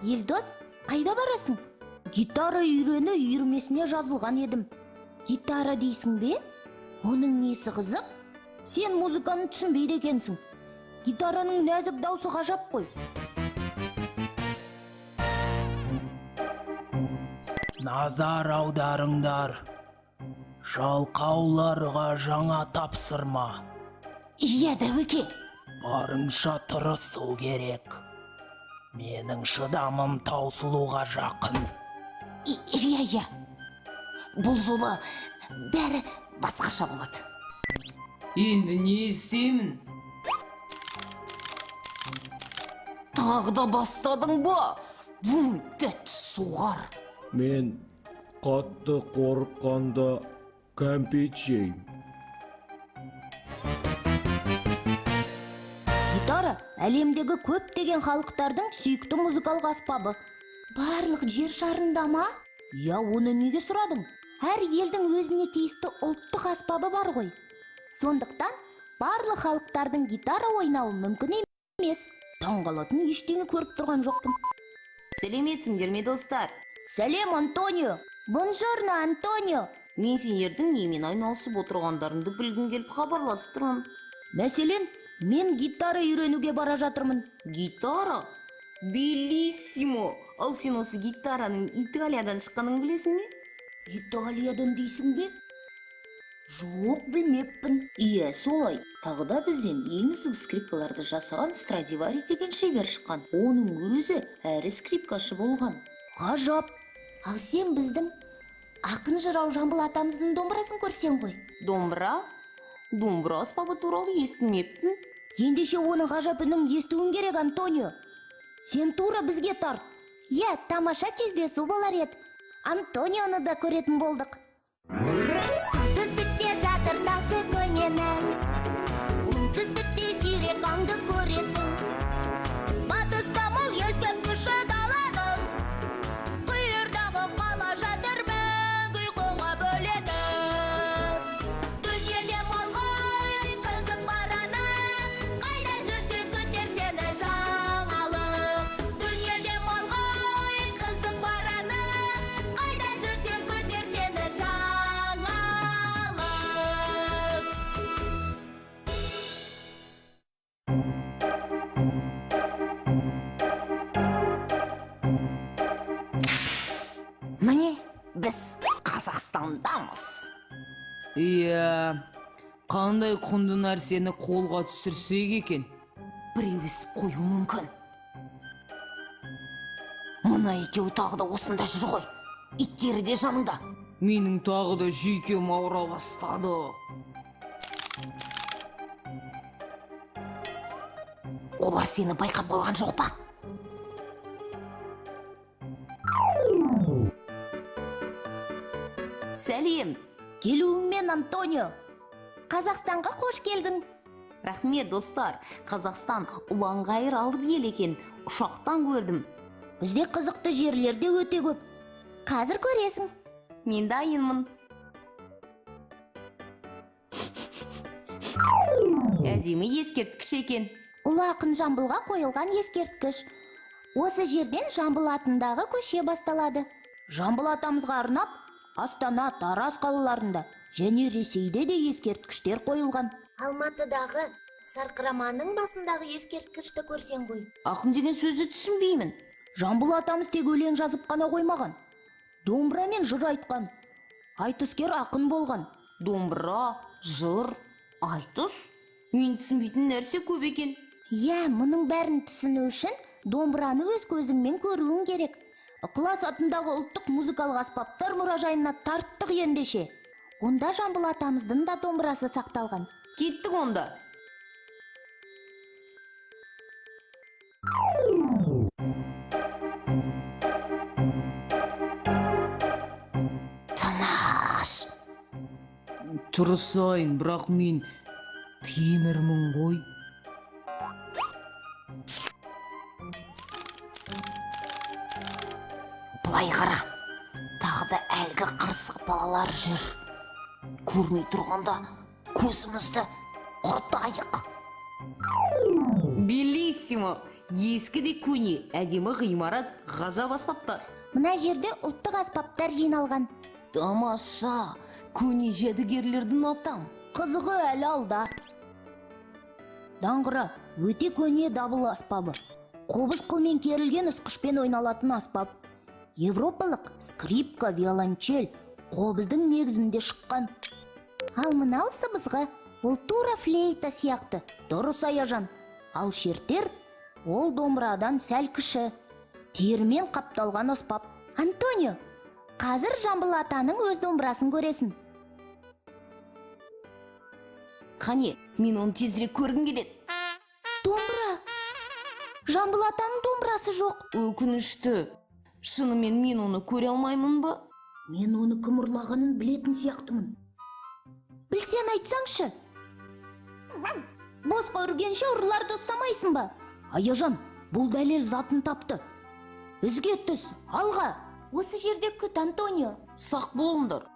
Елдос, қайда барасың? Гитара үйрену үйірмесіне жазылған едім. Гитара дейсің бе? Оның несі қызық? Сен музыканы түсінбейді екенсің. Гитараның нәзік даусы ғажап қой. Назар аударыңдар. Жалқауларға жаңа тапсырма. Иә, Дәуеке. Барынша тырысу керек. Менің шыдамым таусылуға жақын. Иә. Бұл жолы бәрі басқаша болады. Енді не істеймін? Тағы да бастадың ба? Бұл дәт суғар. Мен қатты қорыққанда кәмпит жеймін. Гитара әлемдегі көптеген халықтардың сүйікті музыкалық аспабы. Барлық жер шарында ма? Я, оны неге сұрадың? Әр елдің өзіне тиісті ұлттық аспабы бар ғой. Сондықтан барлық халықтардың гитара ойнауы мүмкін емес. Таңғалатын ештеңе көріп тұрған жоқпын. Сәлеметсіңдер ме достар? Сәлем, Антонио. Бонжорно, Антонио. Мен сендердің немен айналысып отырғандарыңды білгім келіп хабарласып тұрмын. Мәселен, мен гитара үйренуге бара жатырмын. Гитара? Белиссимо! Ал сен осы гитараның Италиядан шыққанын білесің бе? Италиядан дейсің бе? Жоқ, білмеппін. Иә, солай. Тағы да бізден ең үздік скрипкаларды жасаған Страдивари деген шебер шыққан. Оның өзі әрі скрипкашы болған. Ғажап. Ал сен біздің ақын жырау Жамбыл атамыздың домбырасын көрсең ғой. Домбыра? Домбыра аспабы туралы естімеппін. Ендеше оның ғажап үнін естуің керек, Антонио. Сен тура бізге тарт. Иә, тамаша кездесу болар еді. Антонионы да көретін болдық. Солтүстікте жатыр тасы көненің, оңтүстікте сирек аңды көресің. Батыста мол ескерткіші даланың, қиырдағы қала жатыр мәңгі ұйқыға бөленіп. Дүниеде мол ғой қызық бар ана, қайда жүрсең күтер сені жаңалық. Дүниеде мол ғой қызық бар ана, қайда жүрсең күтер сені жаңалық. Міне, біз Қазақстандамыз. Иә, қандай құнды нәрсені қолға түсірсек екен? Біреу естіп қою мүмкін. Мына екеуі тағы да осында жүр ғой. Иттері де жаныңда. Менің тағы да жүйкем ауыра бастады. Олар сені байқап қойған жоқ па? Сәлем! Келуіңмен, Антонио. Қазақстанға қош келдің. Рахмет, достар. Қазақстан ұланғайыр алып ел екен. Ұшақтан көрдім. Бізде қызықты жерлерде өте көп. Қазір көресің. Мен дайынмын. Әдемі ескерткіш екен. Ұлы ақын Жамбылға қойылған ескерткіш. Осы жерден Жамбыл атындағы көше басталады. Жамбыл атамызға арнап, Астана, Тараз қалаларында және Ресейде де ескерткіштер қойылған. Алматыдағы Сарқыраманың басындағы ескерткішті көрсең ғой. Ақын деген сөзді түсінбеймін. Жамбыл атамыз тек өлең жазып қана қоймаған. Домбырамен жыр айтқан. Айтыскер ақын болған. Домбыра, жыр, айтыс. Мен түсінбейтін нәрсе көп екен. Иә, мұның бәрін түсіну үшін домбыраны өз көзіңмен көруің керек. Ықылас атындағы ұлттық музыкалық аспаптар мұражайына тарттық ендеше. Онда Жамбыл атамыздың да домбырасы сақталған. Кеттік онда. Тыныш. Тұрысайын, бірақ мен темірмін ғой. Былай қара. Тағы да әлгі қырсық балалар жүр. Көрмей тұрғанда көзімізді құртайық. Белиссимо! ескі де көне әдемі ғимарат, ғажап аспаптар. Мына жерде ұлттық аспаптар жиналған. Тамаша, көне жәдігерлерді ұнатам. Қызығы әлі алда. Даңғыра өте көне дабыл аспабы. Қобыз қылмен керілген ысқышпен ойналатын аспап. Европалық скрипка, виолончель қобыздың негізінде шыққан. Ал мынау сыбызғы, ол тура флейта сияқты. Дұрыс Аяжан. Ал шертер, ол домбырадан сәл кіші. Терімен қапталған аспап. Антонио, қазір Жамбыл атаның өз домбырасын көресің. Қане, мен оны тезірек көргім келеді. Домбыра. Жамбыл атаның домбырасы жоқ. Өкінішті. Шынымен мен оны көре алмаймын ба? Мен оны кім ұрлағанын білетін сияқтымын. Білсен айтсаңшы. Босқа үргенше ұрыларды ұстамайсың ба? Аяжан, бұл дәлел затын тапты. Ізге түс, алға. Осы жерде күт, Антонио. Сақ болыңдар.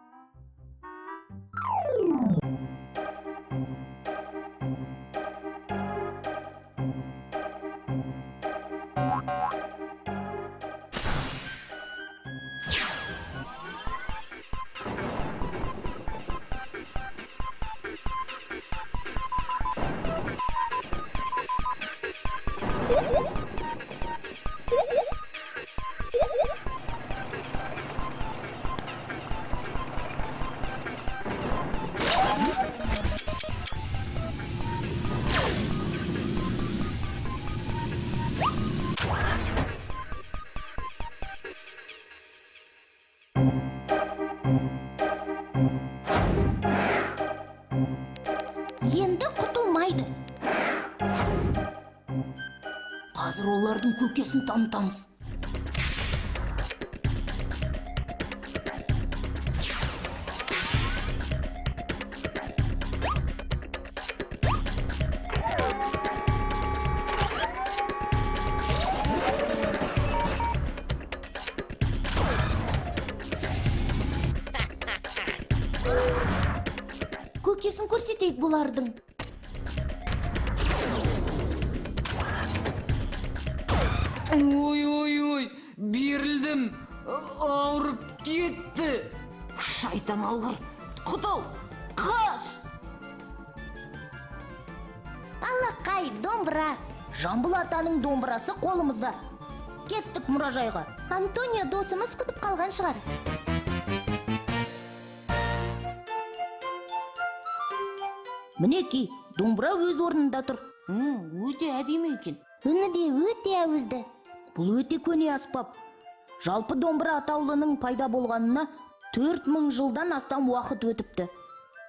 Енді құтылмайды. Қазір олардың көкесін танытамыз. Көкесін көрсетейік бұлардың. Ой, берілдім. Ауырып кетті. Шайтан алғыр. Құтыл, қаш! Алақай, домбыра. Жамбыл атаның домбырасы қолымызда. Кеттік мұражайға. Антонио досымыз күтіп қалған шығар. Мінекей, домбыра өз орнында тұр. Өте әдемі екен. Үні де өте әуізді. Бұл өте көне аспап. Жалпы домбыра атаулының пайда болғанына 4000 жылдан астам уақыт өтіпті.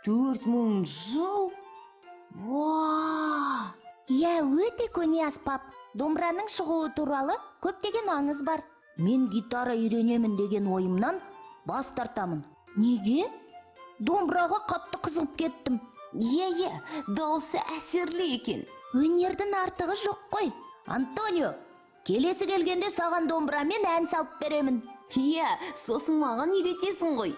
4000 жыл? Уа! Я өте көне аспап. Домбыраның шығуы туралы көптеген аңыз бар. Мен гитара үйренемін деген ойымнан бас тартамын. Неге? Домбыраға қатты қызығып кеттім. Е, дауысы әсерлі екен. Өнердің артығы жоқ қой. Антонио, келесі келгенде саған домбырамен ән салып беремін. Сосын маған үйретесің ғой.